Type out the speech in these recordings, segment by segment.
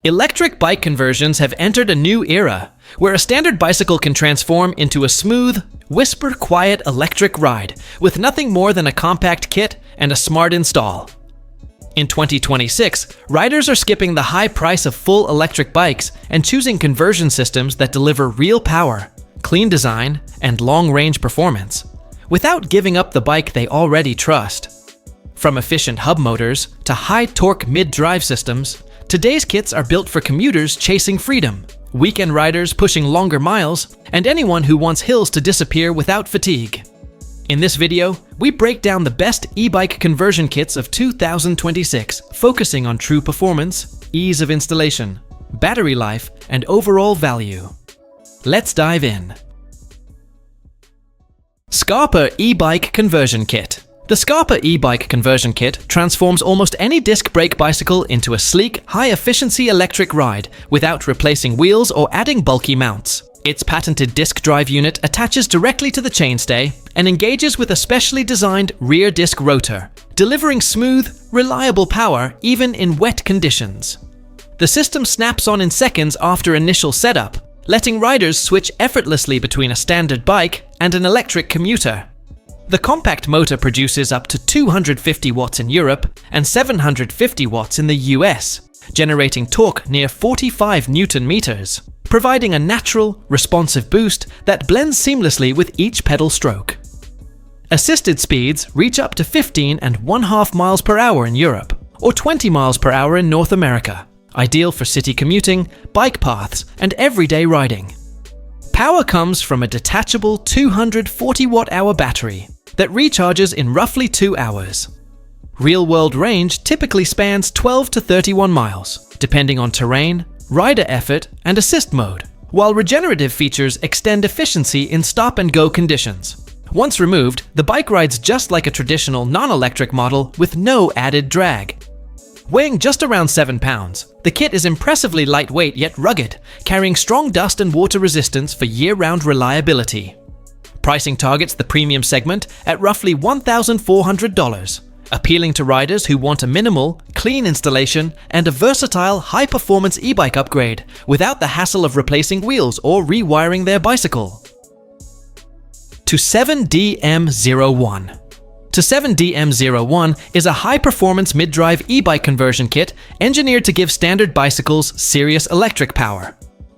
Electric bike conversions have entered a new era, where a standard bicycle can transform into a smooth, whisper-quiet electric ride with nothing more than a compact kit and a smart install. In 2026, riders are skipping the high price of full electric bikes and choosing conversion systems that deliver real power, clean design, and long-range performance, without giving up the bike they already trust. From efficient hub motors to high-torque mid-drive systems, today's kits are built for commuters chasing freedom, weekend riders pushing longer miles, and anyone who wants hills to disappear without fatigue. In this video, we break down the best e-bike conversion kits of 2026, focusing on true performance, ease of installation, battery life, and overall value. Let's dive in. Skarper e-bike conversion kit. The Skarper e-bike conversion kit transforms almost any disc brake bicycle into a sleek, high-efficiency electric ride without replacing wheels or adding bulky mounts. Its patented disc drive unit attaches directly to the chainstay and engages with a specially designed rear disc rotor, delivering smooth, reliable power even in wet conditions. The system snaps on in seconds after initial setup, letting riders switch effortlessly between a standard bike and an electric commuter. The compact motor produces up to 250 watts in Europe and 750 watts in the US, generating torque near 45 Newton meters, providing a natural, responsive boost that blends seamlessly with each pedal stroke. Assisted speeds reach up to 15.5 miles per hour in Europe, or 20 miles per hour in North America, ideal for city commuting, bike paths, and everyday riding. Power comes from a detachable 240 watt-hour battery that recharges in roughly 2 hours. Real-world range typically spans 12 to 31 miles, depending on terrain, rider effort, and assist mode, while regenerative features extend efficiency in stop-and-go conditions. Once removed, the bike rides just like a traditional non-electric model with no added drag. Weighing just around 7 pounds, the kit is impressively lightweight yet rugged, carrying strong dust and water resistance for year-round reliability. Pricing targets the premium segment at roughly $1,400, appealing to riders who want a minimal, clean installation and a versatile, high-performance e-bike upgrade without the hassle of replacing wheels or rewiring their bicycle. ToSeven DM01. ToSeven DM01 is a high-performance mid-drive e-bike conversion kit engineered to give standard bicycles serious electric power.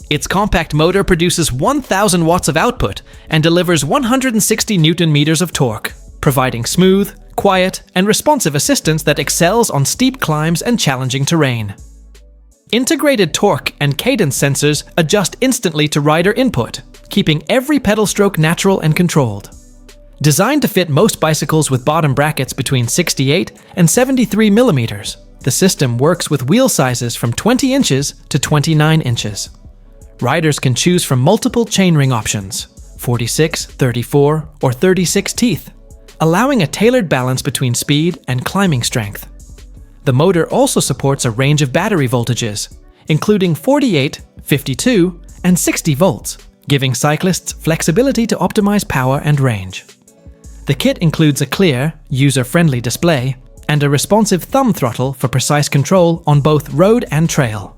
Its compact motor produces 1,000 watts of output and delivers 160 Newton meters of torque, providing smooth, quiet, and responsive assistance that excels on steep climbs and challenging terrain. Integrated torque and cadence sensors adjust instantly to rider input, keeping every pedal stroke natural and controlled. Designed to fit most bicycles with bottom brackets between 68 and 73 millimeters, the system works with wheel sizes from 20 inches to 29 inches. Riders can choose from multiple chainring options, 46, 34, or 36 teeth, allowing a tailored balance between speed and climbing strength. The motor also supports a range of battery voltages, including 48, 52, and 60 volts, giving cyclists flexibility to optimize power and range. The kit includes a clear, user-friendly display and a responsive thumb throttle for precise control on both road and trail.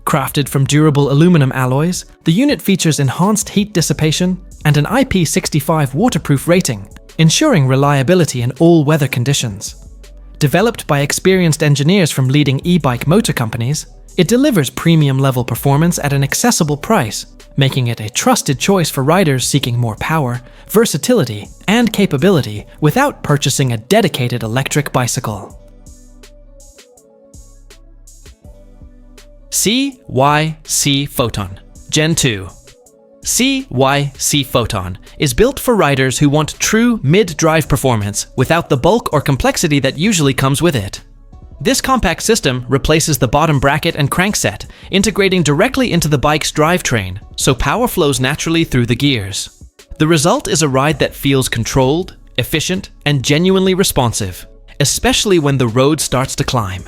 Crafted from durable aluminum alloys, the unit features enhanced heat dissipation and an IP65 waterproof rating, ensuring reliability in all weather conditions. Developed by experienced engineers from leading e-bike motor companies, it delivers premium-level performance at an accessible price, making it a trusted choice for riders seeking more power, versatility, and capability without purchasing a dedicated electric bicycle. CYC Photon Gen 2. CYC Photon is built for riders who want true mid-drive performance without the bulk or complexity that usually comes with it. This compact system replaces the bottom bracket and crankset, integrating directly into the bike's drivetrain, so power flows naturally through the gears. The result is a ride that feels controlled, efficient, and genuinely responsive, especially when the road starts to climb.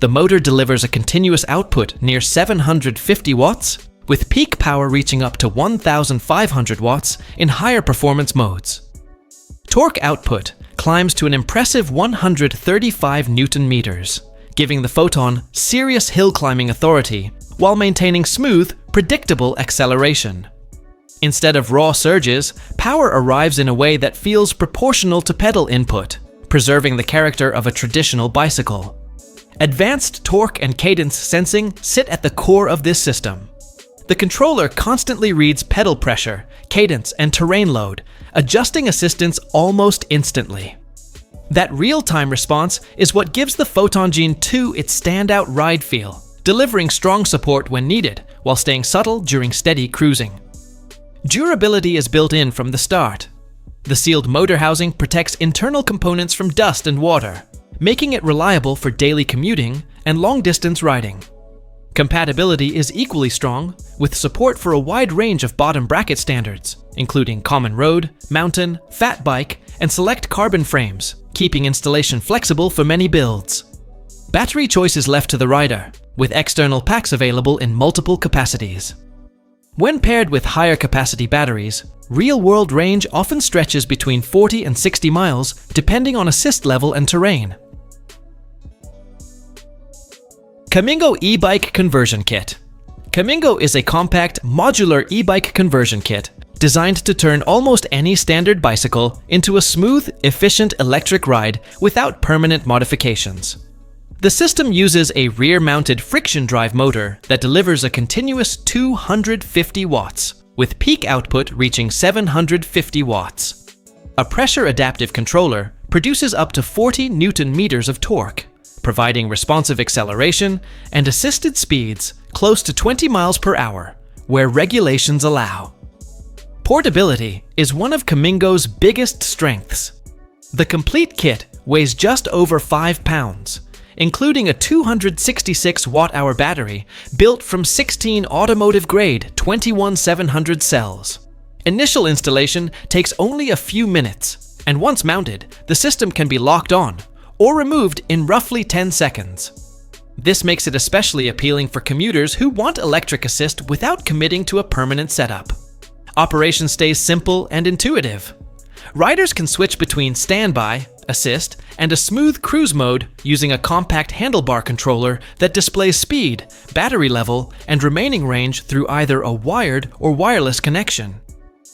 The motor delivers a continuous output near 750 watts, with peak power reaching up to 1,500 watts in higher performance modes. Torque output climbs to an impressive 135 Newton meters, giving the Photon serious hill climbing authority while maintaining smooth, predictable acceleration. Instead of raw surges, power arrives in a way that feels proportional to pedal input, preserving the character of a traditional bicycle. Advanced torque and cadence sensing sit at the core of this system. The controller constantly reads pedal pressure, cadence, and terrain load, adjusting assistance almost instantly. That real-time response is what gives the Photon Gen 2 its standout ride feel, delivering strong support when needed, while staying subtle during steady cruising. Durability is built in from the start. The sealed motor housing protects internal components from dust and water, making it reliable for daily commuting and long-distance riding. Compatibility is equally strong, with support for a wide range of bottom bracket standards, including common road, mountain, fat bike, and select carbon frames, keeping installation flexible for many builds. Battery choice is left to the rider, with external packs available in multiple capacities. When paired with higher capacity batteries, real-world range often stretches between 40 and 60 miles, depending on assist level and terrain. Kamingo e-bike conversion kit. Kamingo is a compact, modular e-bike conversion kit designed to turn almost any standard bicycle into a smooth, efficient electric ride without permanent modifications. The system uses a rear-mounted friction drive motor that delivers a continuous 250 watts, with peak output reaching 750 watts. A pressure-adaptive controller produces up to 40 Newton-meters of torque, providing responsive acceleration and assisted speeds close to 20 miles per hour, where regulations allow. Portability is one of Kamingo's biggest strengths. The complete kit weighs just over 5 pounds, including a 266 watt-hour battery built from 16 automotive-grade 21700 cells. Initial installation takes only a few minutes, and once mounted, the system can be locked on or removed in roughly 10 seconds. This makes it especially appealing for commuters who want electric assist without committing to a permanent setup. Operation stays simple and intuitive. Riders can switch between standby, assist, and a smooth cruise mode using a compact handlebar controller that displays speed, battery level, and remaining range through either a wired or wireless connection.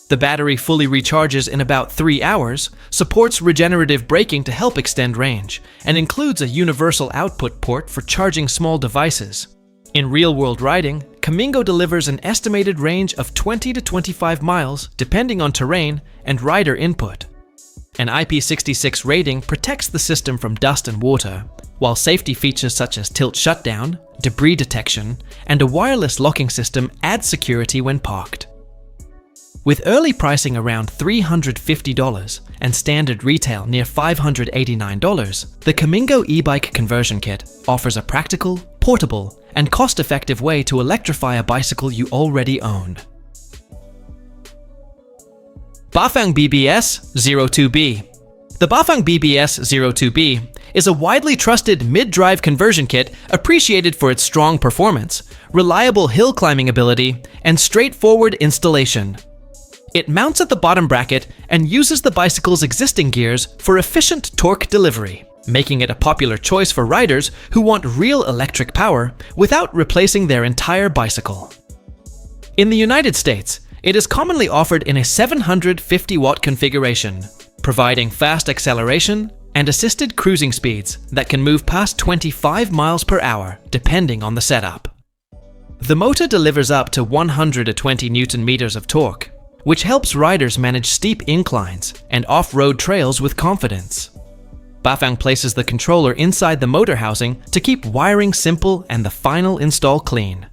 The battery fully recharges in about 3 hours, supports regenerative braking to help extend range, and includes a universal output port for charging small devices. In real-world riding, Kamingo delivers an estimated range of 20 to 25 miles depending on terrain and rider input. An IP66 rating protects the system from dust and water, while safety features such as tilt shutdown, debris detection, and a wireless locking system add security when parked. With early pricing around $350 and standard retail near $589, the Kamingo e-bike conversion kit offers a practical, portable, and cost-effective way to electrify a bicycle you already own. Bafang BBS02B. The Bafang BBS02B is a widely trusted mid-drive conversion kit appreciated for its strong performance, reliable hill climbing ability, and straightforward installation. It mounts at the bottom bracket and uses the bicycle's existing gears for efficient torque delivery, making it a popular choice for riders who want real electric power without replacing their entire bicycle. In the United States, it is commonly offered in a 750-watt configuration, providing fast acceleration and assisted cruising speeds that can move past 25 miles per hour depending on the setup. The motor delivers up to 120 Newton-meters of torque, which helps riders manage steep inclines and off-road trails with confidence. Bafang places the controller inside the motor housing to keep wiring simple and the final install clean.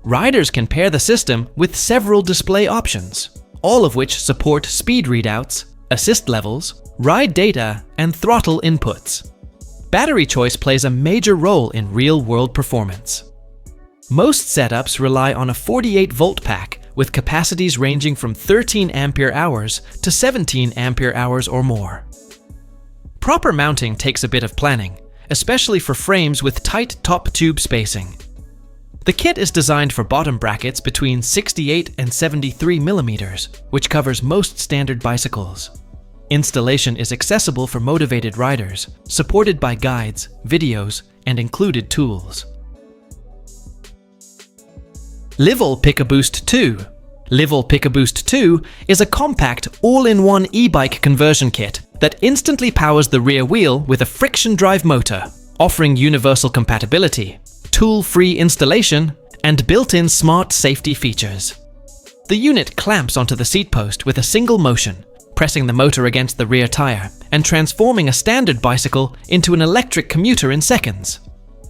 Riders can pair the system with several display options, all of which support speed readouts, assist levels, ride data, and throttle inputs. Battery choice plays a major role in real-world performance. Most setups rely on a 48-volt pack with capacities ranging from 13 ampere-hours to 17 ampere-hours or more. Proper mounting takes a bit of planning, especially for frames with tight top tube spacing. The kit is designed for bottom brackets between 68 and 73 millimeters, which covers most standard bicycles. Installation is accessible for motivated riders, supported by guides, videos, and included tools. Livall PikaBoost 2. Livall PikaBoost 2 is a compact, all-in-one e-bike conversion kit that instantly powers the rear wheel with a friction drive motor, offering universal compatibility, tool-free installation, and built-in smart safety features. The unit clamps onto the seat post with a single motion, pressing the motor against the rear tire and transforming a standard bicycle into an electric commuter in seconds.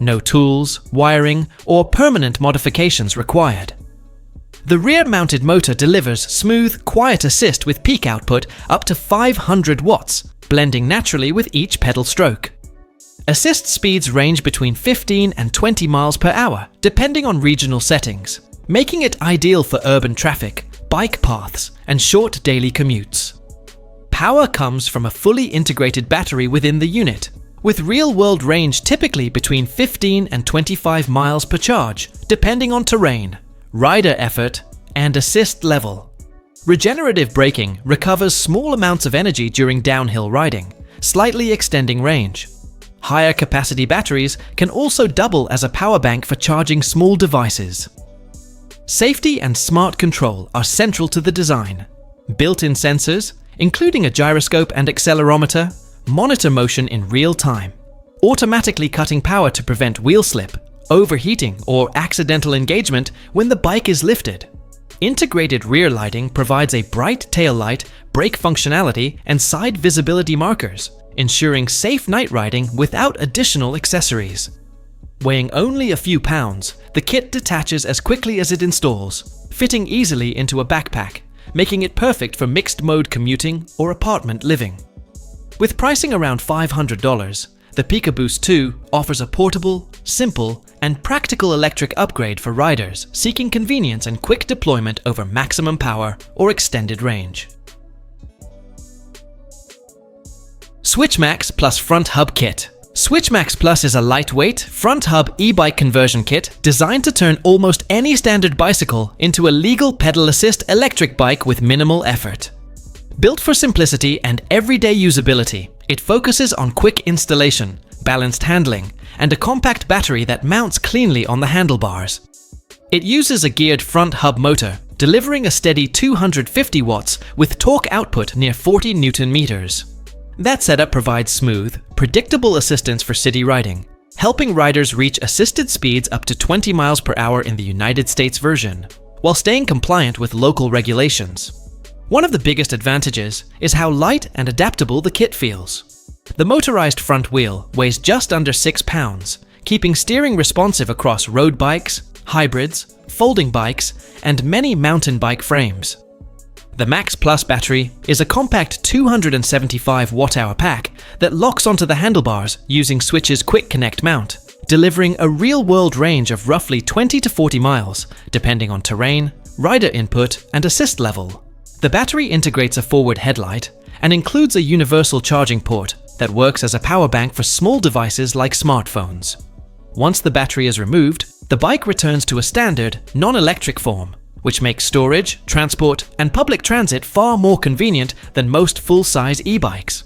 No tools, wiring, or permanent modifications required. The rear-mounted motor delivers smooth, quiet assist with peak output up to 500 watts, blending naturally with each pedal stroke. Assist speeds range between 15 and 20 miles per hour, depending on regional settings, making it ideal for urban traffic, bike paths, and short daily commutes. Power comes from a fully integrated battery within the unit, with real-world range typically between 15 and 25 miles per charge, depending on terrain, rider effort, and assist level. Regenerative braking recovers small amounts of energy during downhill riding, slightly extending range. Higher capacity batteries can also double as a power bank for charging small devices. Safety and smart control are central to the design. Built-in sensors, including a gyroscope and accelerometer, monitor motion in real time, automatically cutting power to prevent wheel slip, overheating, or accidental engagement when the bike is lifted. Integrated rear lighting provides a bright tail light, brake functionality, and side visibility markers, ensuring safe night riding without additional accessories. Weighing only a few pounds, the kit detaches as quickly as it installs, fitting easily into a backpack, making it perfect for mixed-mode commuting or apartment living. With pricing around $500, the PikaBoost 2 offers a portable, simple, and practical electric upgrade for riders seeking convenience and quick deployment over maximum power or extended range. Switchmax Plus Front Hub Kit. Switchmax Plus is a lightweight, front-hub e-bike conversion kit designed to turn almost any standard bicycle into a legal pedal assist electric bike with minimal effort. Built for simplicity and everyday usability, it focuses on quick installation, balanced handling, and a compact battery that mounts cleanly on the handlebars. It uses a geared front hub motor, delivering a steady 250 watts with torque output near 40 Newton meters. That setup provides smooth, predictable assistance for city riding, helping riders reach assisted speeds up to 20 miles per hour in the United States version, while staying compliant with local regulations. One of the biggest advantages is how light and adaptable the kit feels. The motorized front wheel weighs just under 6 pounds, keeping steering responsive across road bikes, hybrids, folding bikes, and many mountain bike frames. The Max Plus battery is a compact 275 watt-hour pack that locks onto the handlebars using Switch's Quick Connect mount, delivering a real-world range of roughly 20 to 40 miles, depending on terrain, rider input, and assist level. The battery integrates a forward headlight and includes a universal charging port that works as a power bank for small devices like smartphones. Once the battery is removed, the bike returns to a standard, non-electric form, which makes storage, transport, and public transit far more convenient than most full-size e-bikes.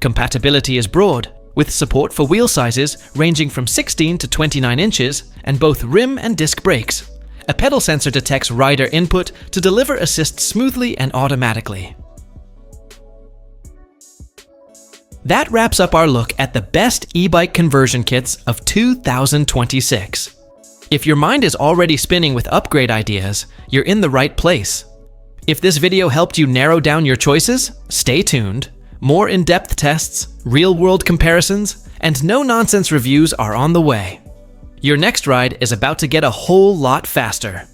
Compatibility is broad, with support for wheel sizes ranging from 16 to 29 inches and both rim and disc brakes. A pedal sensor detects rider input to deliver assist smoothly and automatically. That wraps up our look at the best e-bike conversion kits of 2026. If your mind is already spinning with upgrade ideas, you're in the right place. If this video helped you narrow down your choices, stay tuned. More in-depth tests, real-world comparisons, and no-nonsense reviews are on the way. Your next ride is about to get a whole lot faster.